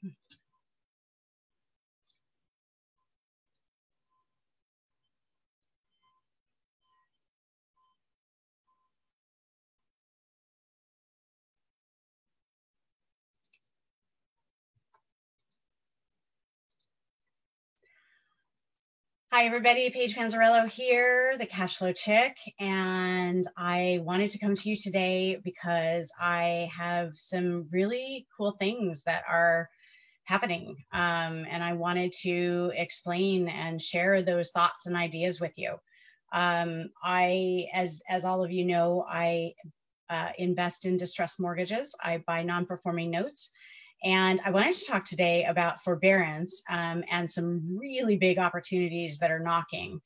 Hi, everybody. Paige Panzarello here, the Cashflow Chick, and I wanted to come to you today because I have some really cool things that are happening, and I wanted to explain and share those thoughts and ideas with you. As all of you know, I invest in distressed mortgages. I buy non-performing notes. And I wanted to talk today about forbearance and some really big opportunities that are knocking.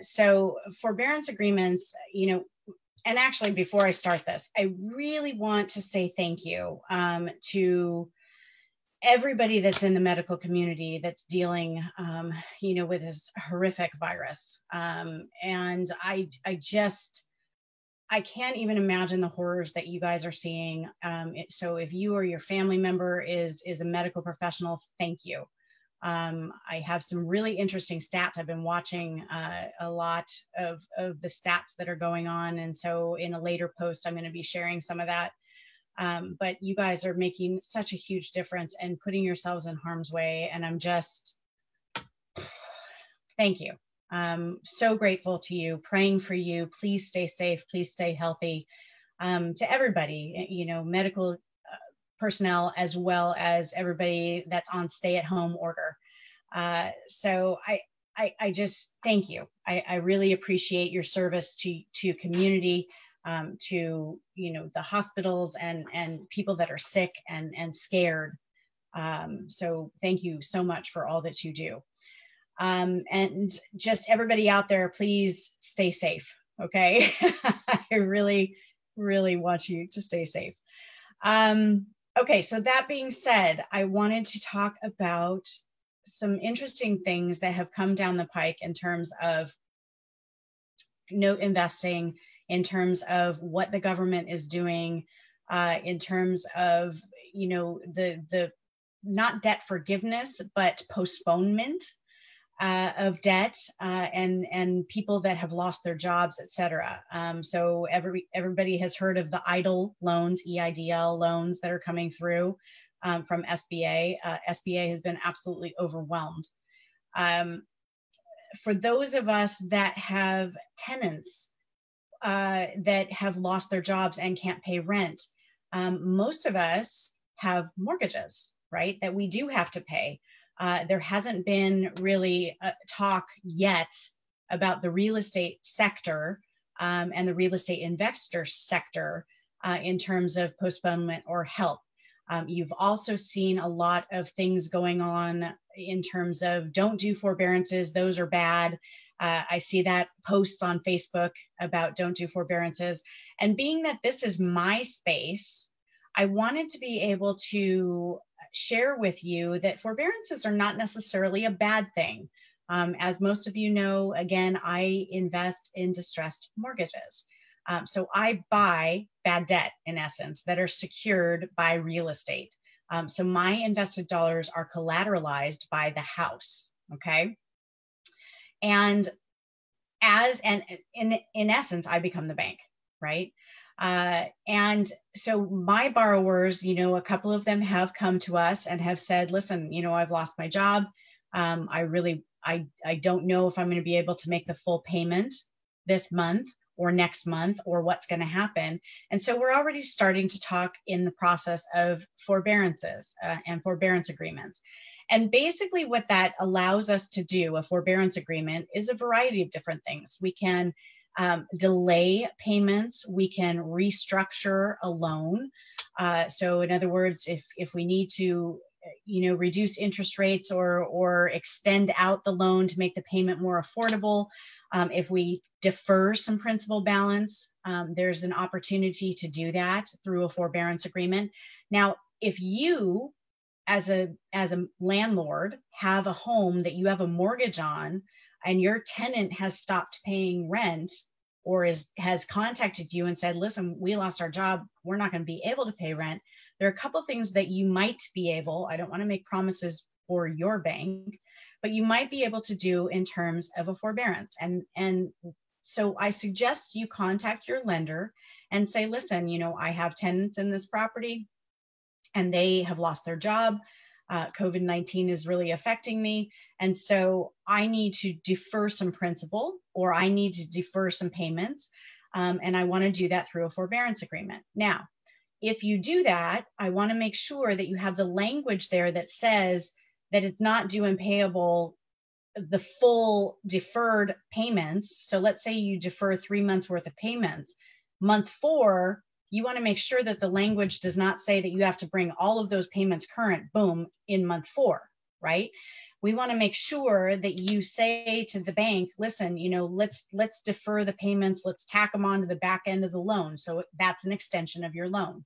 So forbearance agreements, and actually before I start this, I really want to say thank you to everybody that's in the medical community that's dealing, with this horrific virus. And I can't even imagine the horrors that you guys are seeing. So if you or your family member is a medical professional, thank you. I have some really interesting stats. I've been watching a lot of the stats that are going on. And so in a later post, I'm going to be sharing some of that. But you guys are making such a huge difference and putting yourselves in harm's way. And I'm just, thank you. So grateful to you, praying for you. Please stay safe. Please stay healthy. To everybody, medical personnel, as well as everybody that's on stay-at-home order. So I just thank you. I really appreciate your service to community, to the hospitals and people that are sick and scared. So thank you so much for all that you do. And just everybody out there, please stay safe. Okay. I really, really want you to stay safe. Okay. So that being said, I wanted to talk about some interesting things that have come down the pike in terms of note investing, in terms of what the government is doing, in terms of, the not debt forgiveness, but postponement of debt, and people that have lost their jobs, et cetera. So everybody has heard of the EIDL loans, EIDL loans that are coming through from SBA. SBA has been absolutely overwhelmed. For those of us that have tenants that have lost their jobs and can't pay rent, most of us have mortgages, right, that we do have to pay. There hasn't been really talk yet about the real estate sector and the real estate investor sector in terms of postponement or help. You've also seen a lot of things going on in terms of don't do forbearances, those are bad. I see that posts on Facebook about don't do forbearances. And being that this is my space, I wanted to be able to share with you that forbearances are not necessarily a bad thing. As most of you know, again, I invest in distressed mortgages. So I buy bad debt, in essence, that are secured by real estate. So my invested dollars are collateralized by the house, okay? And in essence, I become the bank, right? And so my borrowers, a couple of them have come to us and have said, listen, I've lost my job. I don't know if I'm going to be able to make the full payment this month or next month or what's going to happen. And so we're already starting to talk in the process of forbearances and forbearance agreements. And basically what that allows us to do, a forbearance agreement, is a variety of different things. We can delay payments. We can restructure a loan. So in other words, if we need to, reduce interest rates or extend out the loan to make the payment more affordable, if we defer some principal balance, there's an opportunity to do that through a forbearance agreement. Now, if you, as a landlord, have a home that you have a mortgage on, and your tenant has stopped paying rent or has contacted you and said, listen, we lost our job, we're not going to be able to pay rent, there are a couple things that you might be able, I don't want to make promises for your bank, but you might be able to do in terms of a forbearance. And so I suggest you contact your lender and say, listen, I have tenants in this property and they have lost their job. COVID-19 is really affecting me. And so I need to defer some principal, or I need to defer some payments. And I want to do that through a forbearance agreement. Now, if you do that, I want to make sure that you have the language there that says that it's not due and payable the full deferred payments. So let's say you defer 3 months worth of payments. Month 4, you want to make sure that the language does not say that you have to bring all of those payments current, boom, in month 4, right? We want to make sure that you say to the bank, listen, let's defer the payments, let's tack them onto the back end of the loan. So that's an extension of your loan,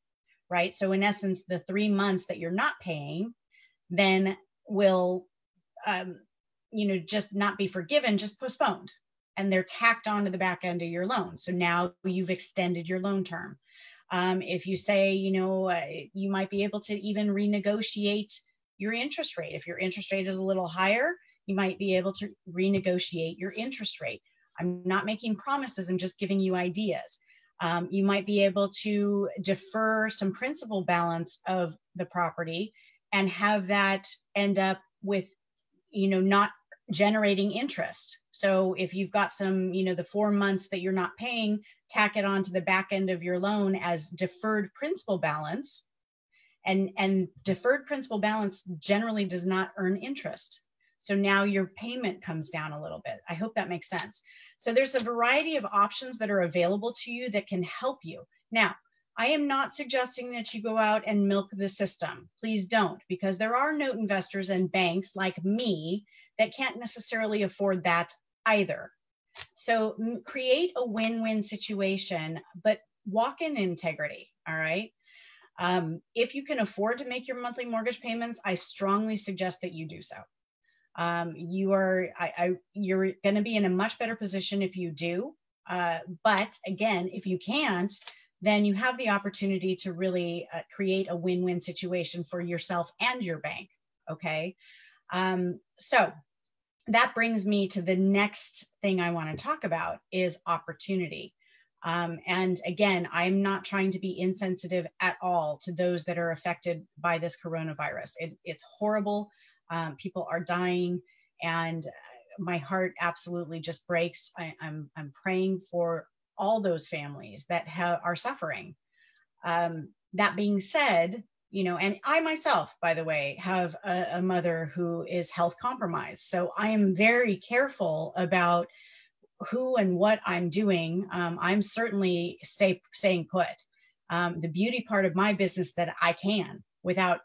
right? So in essence, the 3 months that you're not paying then will, just not be forgiven, just postponed. And they're tacked onto the back end of your loan. So now you've extended your loan term. If you say, you might be able to even renegotiate your interest rate. If your interest rate is a little higher, you might be able to renegotiate your interest rate. I'm not making promises, I'm just giving you ideas. You might be able to defer some principal balance of the property and have that end up with, not generating interest. So if you've got some, the 4 months that you're not paying, tack it on to the back end of your loan as deferred principal balance. And deferred principal balance generally does not earn interest. So now your payment comes down a little bit. I hope that makes sense. So there's a variety of options that are available to you that can help you. Now, I am not suggesting that you go out and milk the system. Please don't, because there are note investors and banks like me that can't necessarily afford that either. So create a win-win situation, but walk in integrity, all right? If you can afford to make your monthly mortgage payments, I strongly suggest that you do so. You're going to be in a much better position if you do. But again, if you can't, then you have the opportunity to really create a win-win situation for yourself and your bank. Okay. So that brings me to the next thing I want to talk about is opportunity. And again, I'm not trying to be insensitive at all to those that are affected by this coronavirus. It's horrible. People are dying, and my heart absolutely just breaks. I'm praying for all those families that are suffering. That being said, and I myself, by the way, have a mother who is health compromised. So I am very careful about who and what I'm doing. I'm certainly staying put. The beauty part of my business that I can without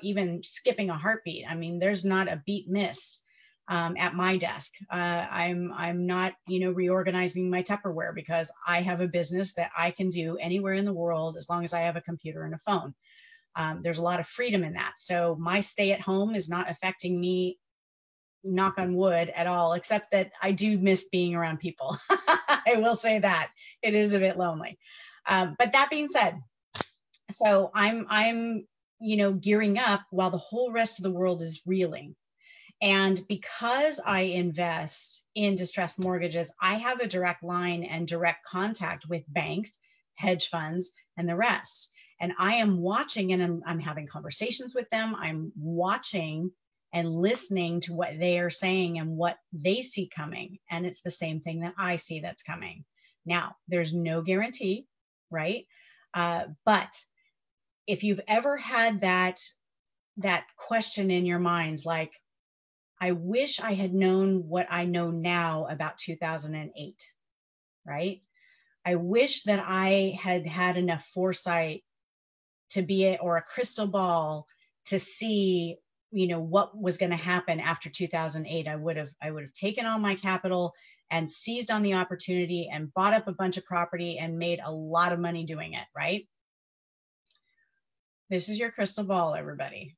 even skipping a heartbeat. I mean, there's not a beat missed at my desk. I'm not, reorganizing my Tupperware because I have a business that I can do anywhere in the world as long as I have a computer and a phone. There's a lot of freedom in that. So my stay at home is not affecting me, knock on wood, at all, except that I do miss being around people. I will say that it is a bit lonely. But that being said, so I'm gearing up while the whole rest of the world is reeling. And because I invest in distressed mortgages, I have a direct line and direct contact with banks, hedge funds, and the rest. And I am watching, and I'm having conversations with them. I'm watching and listening to what they are saying and what they see coming. And it's the same thing that I see that's coming. Now, there's no guarantee, right? But if you've ever had that question in your mind, like, I wish I had known what I know now about 2008, right? I wish that I had had enough foresight to or a crystal ball to see, what was going to happen after 2008. I would have taken all my capital and seized on the opportunity and bought up a bunch of property and made a lot of money doing it, right? This is your crystal ball, everybody.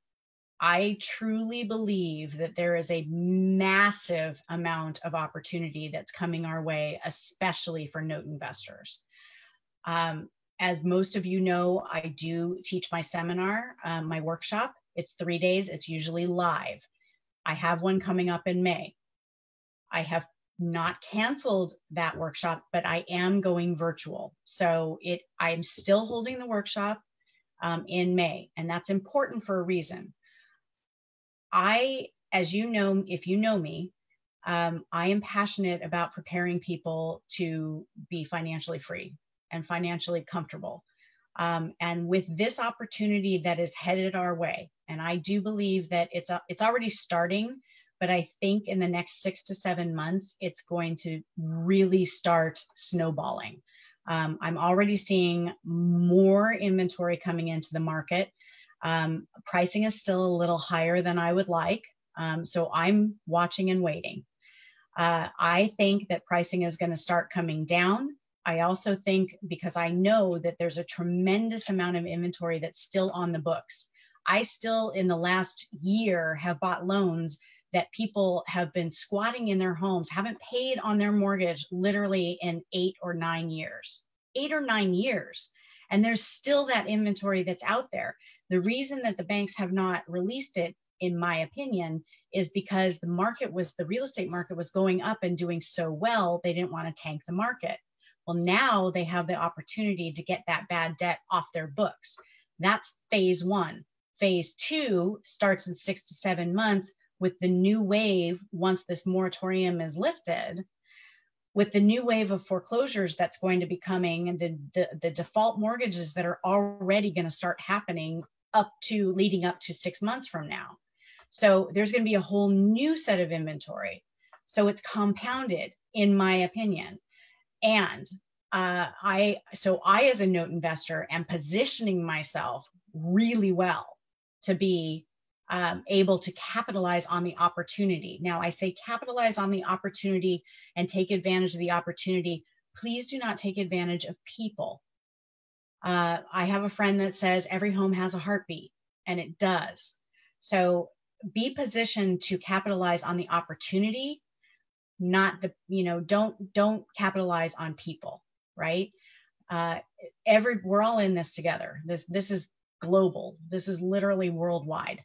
I truly believe that there is a massive amount of opportunity that's coming our way, especially for note investors. As most of you know, I do teach my seminar, my workshop. It's 3 days. It's usually live. I have one coming up in May. I have not canceled that workshop, but I am going virtual. So I'm still holding the workshop in May, and that's important for a reason. As you know, if you know me, I am passionate about preparing people to be financially free and financially comfortable. And with this opportunity that is headed our way, and I do believe that it's already starting, but I think in the next 6 to 7 months, it's going to really start snowballing. I'm already seeing more inventory coming into the market. Pricing is still a little higher than I would like. So I'm watching and waiting. I think that pricing is going to start coming down. I also think, because I know that there's a tremendous amount of inventory that's still on the books. I still, in the last year, have bought loans that people have been squatting in their homes, haven't paid on their mortgage literally in 8 or 9 years. 8 or 9 years. And there's still that inventory that's out there. The reason that the banks have not released it, in my opinion, is because the real estate market was going up and doing so well, they didn't want to tank the market. Well, now they have the opportunity to get that bad debt off their books. That's phase 1. Phase 2 starts in 6 to 7 months with the new wave. Once this moratorium is lifted, with the new wave of foreclosures that's going to be coming, and the default mortgages that are already going to start happening leading up to 6 months from now. So there's going to be a whole new set of inventory. So it's compounded, in my opinion. And I, as a note investor, am positioning myself really well to be able to capitalize on the opportunity. Now, I say capitalize on the opportunity and take advantage of the opportunity. Please do not take advantage of people. I have a friend that says every home has a heartbeat, and it does. So be positioned to capitalize on the opportunity, not don't capitalize on people, right? We're all in this together. This is global. This is literally worldwide.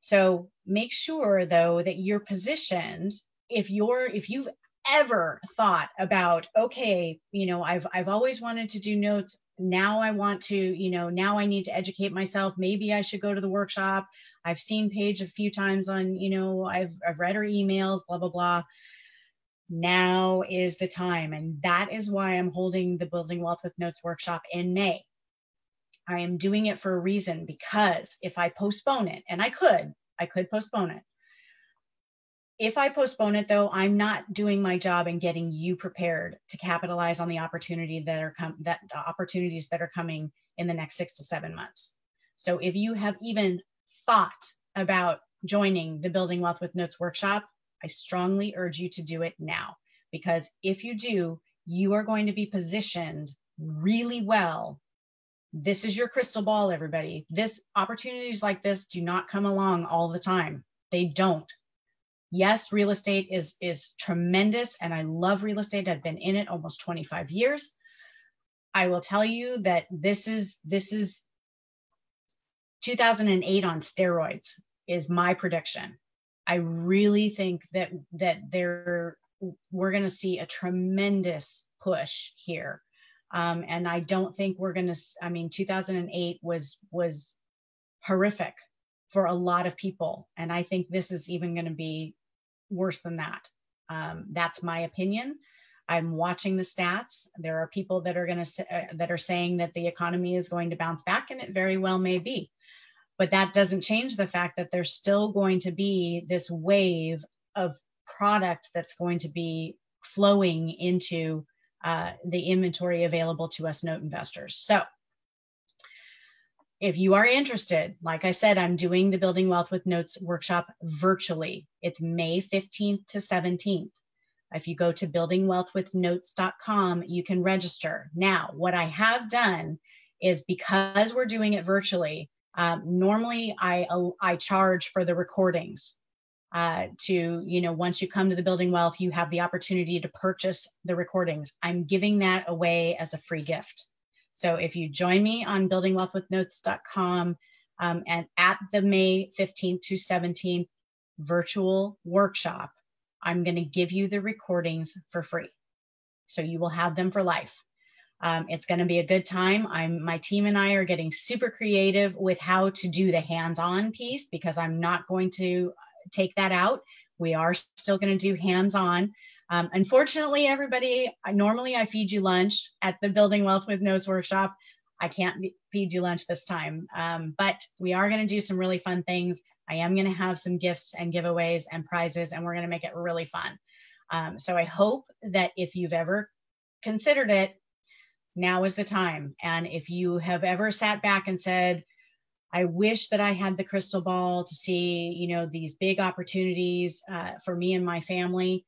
So make sure, though, that you're positioned. If you've ever thought about, okay, I've always wanted to do notes. Now I want to, now I need to educate myself. Maybe I should go to the workshop. I've seen Paige a few times on, I've read her emails, blah, blah, blah. Now is the time. And that is why I'm holding the Building Wealth with Notes workshop in May. I am doing it for a reason, because if I postpone it, and I could postpone it. If I postpone it, though, I'm not doing my job in getting you prepared to capitalize on the opportunities that are coming in the next 6 to 7 months. So if you have even thought about joining the Building Wealth with Notes workshop, I strongly urge you to do it now, because if you do, you are going to be positioned really well. This is your crystal ball, everybody. Opportunities like this do not come along all the time. They don't. Yes, real estate is tremendous, and I love real estate. I've been in it almost 25 years. I will tell you that this is 2008 on steroids is my prediction. I really think that we're going to see a tremendous push here. And I don't think we're going to, 2008 was horrific for a lot of people. And I think this is even going to be worse than that. That's my opinion. I'm watching the stats. There are people that are saying that the economy is going to bounce back, and it very well may be. But that doesn't change the fact that there's still going to be this wave of product that's going to be flowing into the inventory available to us note investors. So if you are interested, like I said, I'm doing the Building Wealth with Notes workshop virtually. It's May 15th to 17th. If you go to buildingwealthwithnotes.com, you can register. Now, what I have done is, because we're doing it virtually, normally I charge for the recordings. Once you come to the Building Wealth, you have the opportunity to purchase the recordings. I'm giving that away as a free gift. So if you join me on buildingwealthwithnotes.com and at the May 15th to 17th virtual workshop, I'm going to give you the recordings for free. So you will have them for life. It's going to be a good time. My team and I are getting super creative with how to do the hands-on piece, because I'm not going to take that out. We are still going to do hands-on. Unfortunately, everybody, normally I feed you lunch at the Building Wealth with Notes workshop. I can't feed you lunch this time, but we are going to do some really fun things. I am going to have some gifts and giveaways and prizes, and we're going to make it really fun. So I hope that if you've ever considered it, now is the time. And if you have ever sat back and said, I wish that I had the crystal ball to see, you know, these big opportunities for me and my family,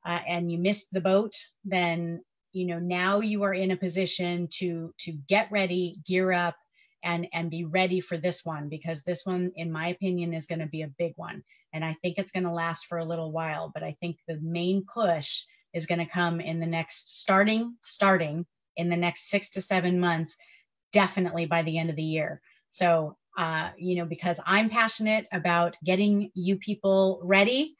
and you missed the boat, then, you know, now you are in a position to get ready, gear up, and be ready for this one, because this one, in my opinion, is going to be a big one. And I think it's going to last for a little while, but I think the main push is going to come in the next, starting in the next 6 to 7 months, definitely by the end of the year. So, you know, because I'm passionate about getting you people ready,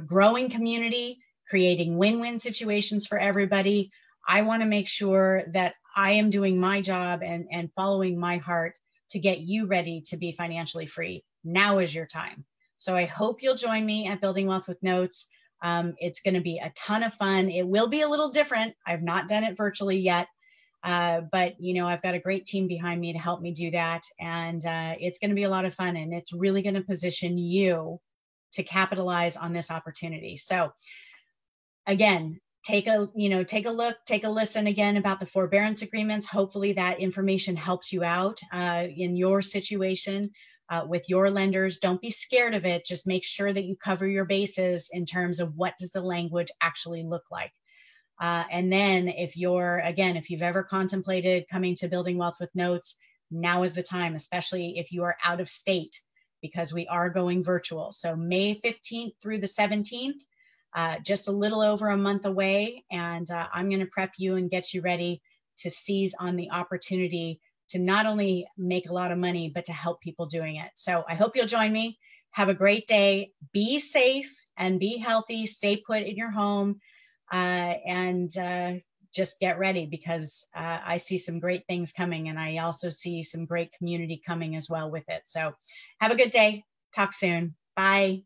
growing community, creating win-win situations for everybody. I want to make sure that I am doing my job and following my heart to get you ready to be financially free. Now is your time. So I hope you'll join me at Building Wealth with Notes. It's going to be a ton of fun. It will be a little different. I've not done it virtually yet, but you know, I've got a great team behind me to help me do that. And it's going to be a lot of fun, and it's really going to position you to capitalize on this opportunity. So again, take a look, take a listen again about the forbearance agreements. Hopefully that information helps you out in your situation. With your lenders. Don't be scared of it. Just make sure that you cover your bases in terms of what does the language actually look like. And then if you've ever contemplated coming to Building Wealth with Notes, now is the time, especially if you are out of state, because we are going virtual. So May 15th through the 17th, just a little over a month away. And I'm going to prep you and get you ready to seize on the opportunity to not only make a lot of money, but to help people doing it. So I hope you'll join me. Have a great day. Be safe and be healthy. Stay put in your home, and just get ready, because I see some great things coming, and I also see some great community coming as well with it. So have a good day. Talk soon. Bye.